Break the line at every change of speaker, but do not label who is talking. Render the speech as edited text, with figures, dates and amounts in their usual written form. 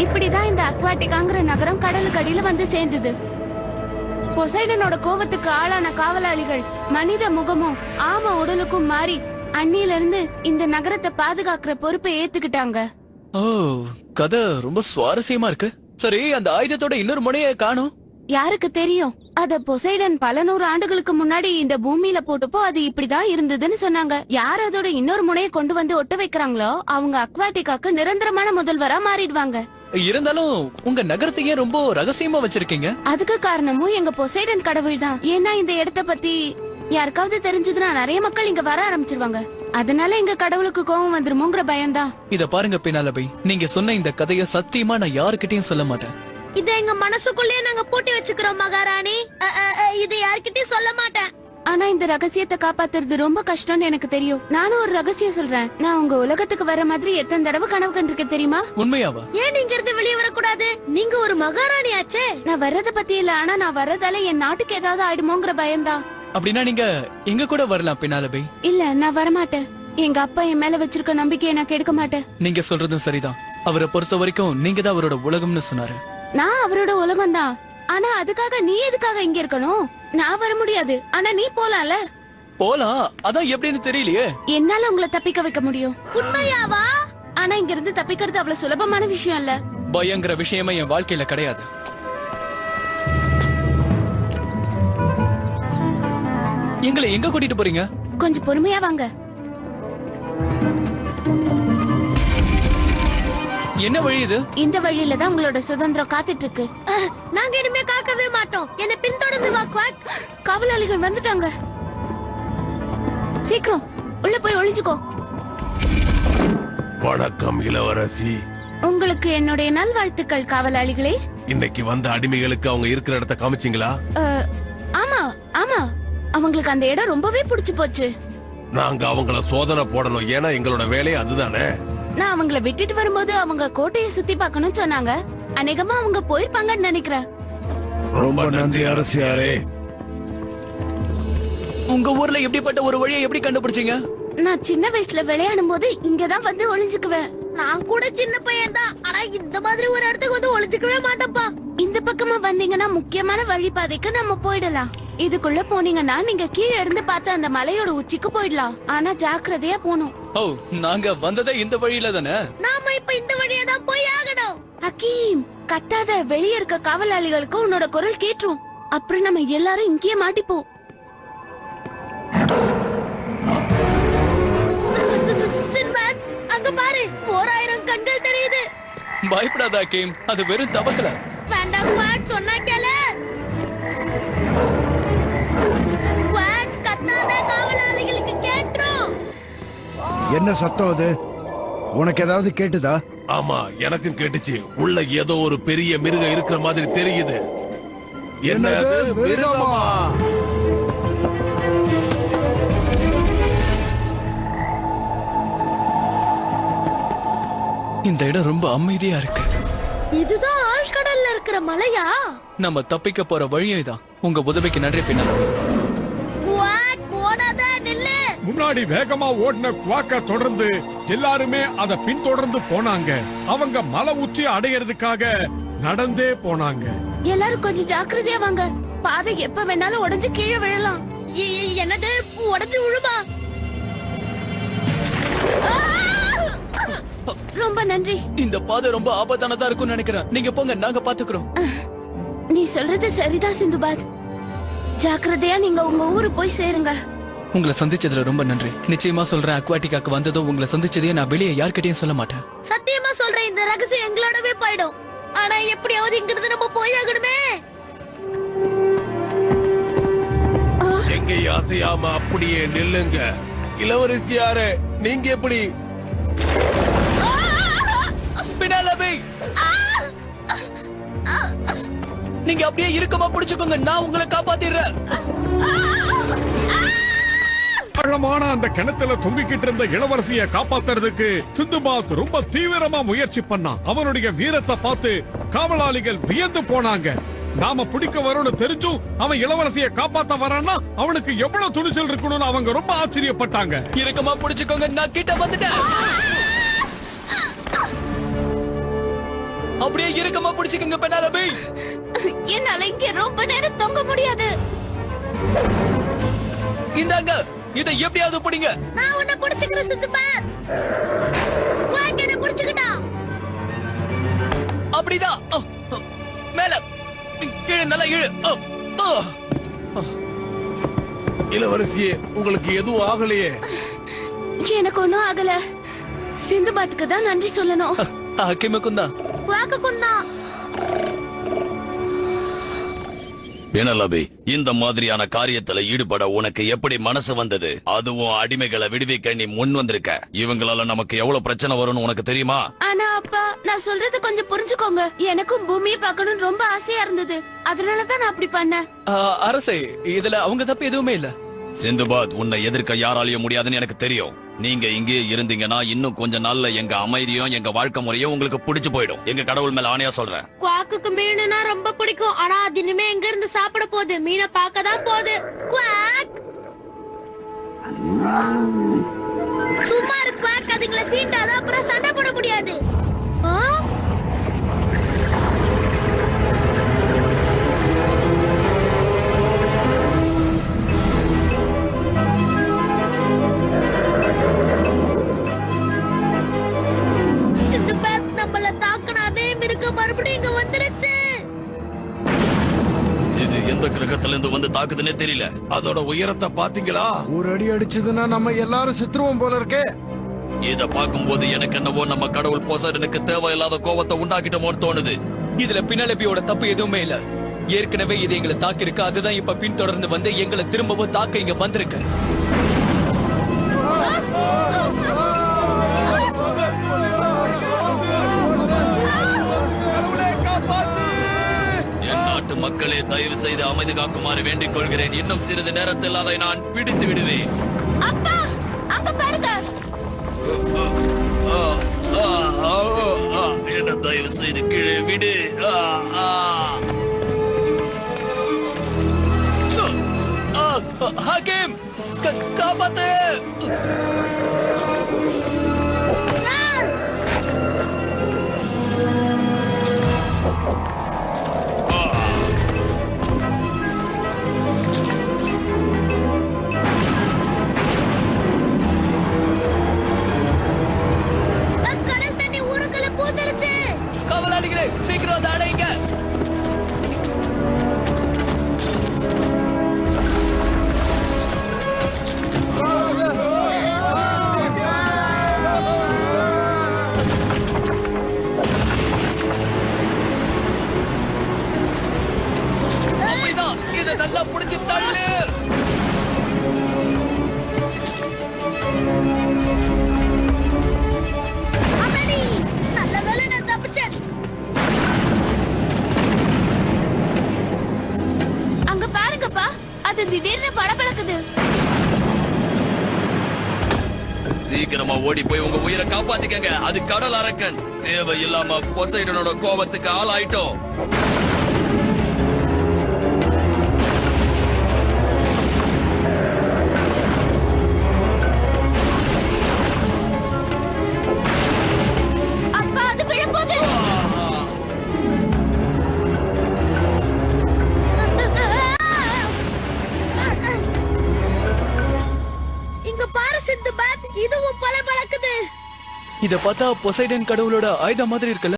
இப்படிதான் இந்த அக்வாட்டிகாங்கிற நகரம் கடலுக்கு அடியில வந்து சேர்ந்தது. பொசைடனோட கோபத்துக்கு ஆளான காவலாளிகள் மனித முகமும் ஆம உடலுக்கும் மாறி அன்னில இருந்து இந்த நகரத்தை பாதுகாக்கிற பொறுப்பை ஏத்துக்கிட்டாங்க.
ஓ, கதை ரொம்ப சுவாரஸ்யமா இருக்கு. சரி, அந்த ஆயுதத்தோட இன்னொரு முனையை காணோம்.
யாருக்கு தெரியும்? அத பொசைடன் பல 100 ஆண்டுகளுக்கு முன்னாடி இந்த பூமியில போட்டப்போ அது இப்படிதான் இருந்ததுன்னு சொன்னாங்க. யார் அதோட இன்னொரு முனையை கொண்டு வந்து ஒட்ட வைக்கிறாங்களோ அவங்க அக்வாட்டிகாக்கு நிரந்தரமான முதல்வரா மாறிடுவாங்க.
இருந்தாலும் உங்க நகரத்தையே ரொம்ப ரகசியமா வச்சிருக்கீங்க.
அதுக்கு காரணமும் எங்க பொசைடன் கடவுள் தான். ஏன்னா இந்த இடத்த பத்தி யாருக்காவது தெரிஞ்சதுன்னா நிறைய மக்கள் இங்க வர ஆரம்பிச்சிருவாங்க. அதனால எங்க கடவுளுக்கு கோபம் வந்துருமோங்கிற பயம்தான்.
இத பாருங்க பினாலபை, நீங்க சொன்ன இந்த கதைய சத்தியமா நான் யாருக்கிட்டையும் சொல்ல மாட்டேன்.
இத எங்க மனசுக்குள்ளே நாங்க பூட்டி வச்சுக்கிறோம் மகாராணி. இது யார்கிட்டயும் சொல்ல மாட்டேன்.
ஆனா இந்த ரகசியத்தை காப்பாத்துறது ரொம்ப கஷ்டம்னு எனக்கு தெரியும். நானும் ஒரு ரகசியம் சொல்றேன். நான் உங்க உலகத்துக்கு வர மாதிரி எத்தனை தடவை கனவு கண்டிருக்கேன் தெரியுமா?
உண்மையாவா?
ஏன் நீங்க இருந்து வெளியே வரக்கூடாது? நீங்க ஒரு மகாராணி ஆச்சே.
நான் வர்றத பத்தி இல்ல, ஆனா நான் வர்றதால என் நாட்டுக்கு ஏதாவது ஆயிடுமோங்கிற பயம்தான்.
அப்படின்னா நீங்க எங்க கூட வரலாம் பினாலபை.
இல்ல, நான் வரமாட்டேன். எங்க அப்பா என் மேல வச்சிருக்க நம்பிக்கையை நான் கெடுக்க மாட்டேன்.
நீங்க சொல்றதும் சரிதான். அவரை பொறுத்த வரைக்கும் நீங்க தான் அவரோட உலகம்னு சொன்னாரு.
நான் அவரோட உலகம் தான். ஆனா அதுக்காக நீ எதுக்காக இங்க இருக்கணும்? நான் வர முடியாது, ஆனா நீ போலாம்ல.
போலாம், அதான் எப்படின்னு தெரியலையே.
என்னால உங்களை தப்பிக்க வைக்க முடியும்.
உண்மையாவா?
ஆனா இங்க இருந்து தப்பிக்கிறது அவ்வளவு சுலபமான விஷயம் இல்ல.
பயங்கர விஷயமே என் வாழ்க்கையில கிடையாது. எங்களை எங்க கூட்டிட்டு போறீங்க?
கொஞ்சம் பொறுமையா வாங்க.
என்ன வழி இது?
இந்த வழியில தான் உங்களோட சுதந்திரம் காத்துட்டு இருக்கு.
நாங்க இனிமே காக்கவே மாட்டோம். என்ன பின்தொடர்ந்து வா குவாக்.
காவலாளிகள் வந்துட்டாங்க. சீக்கிரம் உள்ள போய் ஒளிஞ்சுக்கோ.
வணக்கம் இளவரசி.
உங்களுக்கு என்னுடைய நல்வாழ்த்துக்கள் காவலாளிகளே.
இன்னைக்கு வந்த அடிமைகளுக்கு அவங்க இருக்கிற இடத்த காமிச்சீங்களா?
ஆமா ஆமா, அவங்களுக்கு அந்த இடம் ரொம்பவே பிடிச்சு போச்சு.
நாங்க அவங்கள சோதனை போடணும், ஏன்னா எங்களோட வேலையை அதுதானே.
நான் அவங்கள விட்டுட்டு வரும்போது அவங்க கோட்டையை சுத்தி பார்க்கணும்னு சொன்னாங்க. அநேகமா அவங்க போயிருப்பாங்கன்னு நினைக்கிறேன்.
ரொம்ப நன்றி அரசியாரே.
உங்க ஊர்ல எப்படிப்பட்ட ஒரு வழியை எப்படி கண்டுபிடிச்சீங்க?
நான் சின்ன வயசுல விளையாடும் போது இங்கதான் வந்து ஒளிஞ்சுக்குவேன்.
நான் கூட சின்ன பையன் தான், ஆனா இந்த மாதிரி ஒரு இடத்துக்கு வந்து ஒளிஞ்சுக்கவே மாட்டேன்ப்பா.
இந்த பக்கமா வந்தீங்கன்னா முக்கியமான வழிபாதைக்கு நம்ம போயிடலாம். இதுக்குள்ள போனீங்கன்னா நீங்க கீழே இருந்து பார்த்த அந்த மலையோட உச்சிக்கு போயிடலாம். ஆனா ஜாக்கிரதையா போகணும்.
ஓ, நாங்க வந்ததே இந்த வழியில தானே.
நாம இப்ப இந்த வழியா தான் போய் ஆகணும்.
ஹக்கீம், கத்தாத. வெளியே இருக்க காவலாளிகளுக்கு உன்னோட குரல் கேட்டுரும். அப்புறம் நம்ம எல்லாரும் இங்கேயே மாட்டிப்போம்.
சின்பாத், அங்க பாரு, 1000 கண்கள் தெரியுது.
பயப்படாத ஹக்கீம், அது வெறும் தவக்கல.
வேண்டாம் குவாக், சொன்னா கேளு. குவாக், கத்தாத, காவலாளிகளுக்கு கேட்டுரும்.
என்ன சத்தம் அது? உனக்கு ஏதாவது கேட்டுதா?
ஆமா, எனக்கும் கேட்டுச்சு. உள்ள ஏதோ ஒரு பெரிய மிருகம் இருக்கிற மாதிரி தெரியுது. என்னது மிருகமா?
இந்த இடம் ரொம்ப அமைதியா இருக்கு.
இதுதான் ஆழ்கடல்ல இருக்கிற மலையா?
நம்ம தப்பிக்க போற வழியே தான். உங்க உதவிக்கு நன்றி பினாலபை.
குவாக், ஓடாத, நில்லு.
முன்னாடி வேகமா ஓடின குவாக்க தொடர்ந்து எல்லாருமே அத பின்தொடர்ந்து போனாங்க. அவங்க மலை உச்சி அடையறதுக்காக நடந்தே போனாங்க.
எல்லாரும் கொஞ்சம் ஜாக்கிரதையா வாங்க. பாதை எப்ப வேணாலும் உடைஞ்சு கீழே விழலாம்.
என்னது, உடைஞ்சு விழுமா?
ரொம்ப நன்றி.
இந்த பாதை ரொம்ப ஆபத்தானதா இருக்கும்னு நினைக்கிறேன். நீங்க போங்க, நாங்க பாத்துக்கிறோம்.
நீ சொல்றது சரிதான் சிந்துபாத். ஜாக்கிரதையா நீங்க உங்க ஊரு போய் சேருங்க.
உங்களை சந்திச்சதுல ரொம்ப நன்றி. நிச்சயமா சொல்றேன், அக்வாட்டிகாக்கு வந்ததும் உங்களை சந்திச்சதே நான் வெளியே யார்கிட்டயும் சொல்ல மாட்டேன்.
சத்தியமா சொல்றேன், இந்த ரகசியம் எங்களோடவே போயிடும். ஆனா எப்படியாவது இங்கிருந்து நம்ம போய் ஆகணுமே.
எங்க அசையாம அப்படியே நில்லுங்க. இளவரசியாரே, நீங்க எப்படி?
பினாலபை, நீங்க அப்படியே இறுக்கமா பிடிச்சுக்கோங்க, நான் உங்களை காப்பாத்திடுறேன்.
ஆழமான அந்த கிணத்துல தொங்கிக்கிட்டு இருந்த இளவரசியை காப்பாத்துறதுக்கு சிந்துபாத் ரொம்ப தீவிரமா முயற்சி பண்ணான். அவனுடைய வீரத்தை பார்த்து காவலாளிகள் வியந்து போனாங்க. நாம பிடிக்க வரோன்னு தெரிஞ்சும் அவன் இளவரசியை காப்பாத்த வரான்னா அவனுக்கு எவ்வளவு துணிச்சல் இருக்கணும்னு அவங்க ரொம்ப ஆச்சரியப்பட்டாங்க.
இறுக்கமா பிடிச்சுக்கோங்க, நான் கிட்ட வந்துட்டேன். அப்படியே இறுக்கமா பிடிச்சுக்கங்க பெனாலபி.
என்னால இங்க ரொம்ப நேரம் தொங்க முடியாது.
இந்தாங்க, இதை எப்படியாவது பிடிங்க.
நான் உன்னை புடிச்சுக்கிறேன் சிந்துபாத். குவாக் என்ன புடிச்சுக்கிட்டான்.
அப்படிதான். மேல இழு, நல்லா இழு.
இளவரசியே, உங்களுக்கு எதுவும் ஆகலையே?
எனக்கு ஒண்ணும் ஆகல. சிந்துபாத்துக்கு தான் நன்றி சொல்லணும்.
ஹக்கீமுக்கும் தான்.
குவாக்குக்கும் தான்.
பெனலபி, இந்த மாதிரியான காரியத்துல ஈடுபட உனக்கு எப்படி மனசு வந்தது? அதுவும் அடிமைகளை விடுவிக்க நீ முன் வந்திருக்க. இவங்களால நமக்கு எவ்வளவு பிரச்சனை வரும்னு உனக்கு தெரியுமா?
ஆனா அப்பா, நான் சொல்றது கொஞ்சம் புரிஞ்சுக்கோங்க. எனக்கும் பூமியை பார்க்கணும்னு ரொம்ப ஆசையா இருந்தது. அதனாலதான் நான் அப்படி பண்ணேன்.
அரசே, இதுல அவங்க தப்பு எதுவுமே இல்ல.
சிந்துபாத், உன்னை எதிர்க்க யாராலையும் முடியாதுன்னு எனக்கு தெரியும். நீங்க இங்கே இருந்தீங்கன்னா இன்னும் கொஞ்ச நாள்ல எங்க அமைதியும் எங்க வாழ்க்கை முறையும் உங்களுக்கு பிடிச்சு போயிடும். எங்க கடவுள் மேல ஆணையா சொல்றேன்.
குவாக்குக்கு மீனுனா ரொம்ப பிடிக்கும். ஆனா அது இனிமே எங்க இருந்து சாப்பிட போகுது? மீனை பார்க்க தான் போகுது. குவாக், சும்மா இரு குவாக். அதுங்களை சீண்டாத, அப்புறம் சண்டை போட முடியாது. ஆ? சிந்துபாத், நம்மள தாக்குன அதே மிருகம் மறுபடியும் இங்க வந்துருச்சு.
இது எந்த கிரகத்துல இருந்து வந்து தாக்குதுன்னே தெரியல.
அதோட உயரத்தை பாத்தீங்களா?
ஒரு அடி அடிச்சதுன்னா நம்ம எல்லாரும் செத்துருவோம் போல இருக்கே.
இத பாக்கும்போது எனக்கு என்னவோ நம்ம கடவுள் போசைடனுக்கு தேவையில்லாத கோவத்தை உண்டாக்கிட்டோமோன்னு தோணுது.
இதுல பினாலபியோட தப்பு எதுவுமே இல்ல. ஏற்கனவே இது எங்களை தாக்கிருக்கு. அதுதான் இப்ப பின்தொடர்ந்து வந்து எங்களை திரும்பவும் தாக்க இங்க வந்திருக்கு.
என் நாட்டு மக்களே, தயவு செய்து அமைதி காக்குமாறு வேண்டிக் கொள்கிறேன். இன்னும் சிறிது நேரத்தில் அதை நான் பிடித்து விடுவேன்.
அப்பா, அங்க பாருங்க.
என்ன தயவு செய்து கீழே விடு.
ஹக்கீம், காப்பாத்து.
கடல் தண்ணி ஊருக்குள்ள பூந்துருச்சு.
காவலாளிகளே, சீக்கிரம் அதை அடையுங்க. அப்படிதான், இதை நல்லா புடிச்சு தள்ளு.
அமணி, நல்ல வேளை நான் தப்பிச்சேன்.
அங்க பாருங்கப்பா, அது திடீர்னு பளபளக்குது.
சீக்கிரமா ஓடி போய் உங்க உயிரை காப்பாத்திக்கங்க. அது கடல் அரக்கன். தேவையில்லாம பொசைடனோட கோபத்துக்கு ஆளாயிட்டோம்.
அப்பா, அது விழப்போகுது.
இங்க பாரு சிந்துபாத், இதுவும் பளபளக்குது.
இத பார்த்தா பொசைடன் கடவுளோட ஆயுதம் மாதிரி இருக்குல்ல.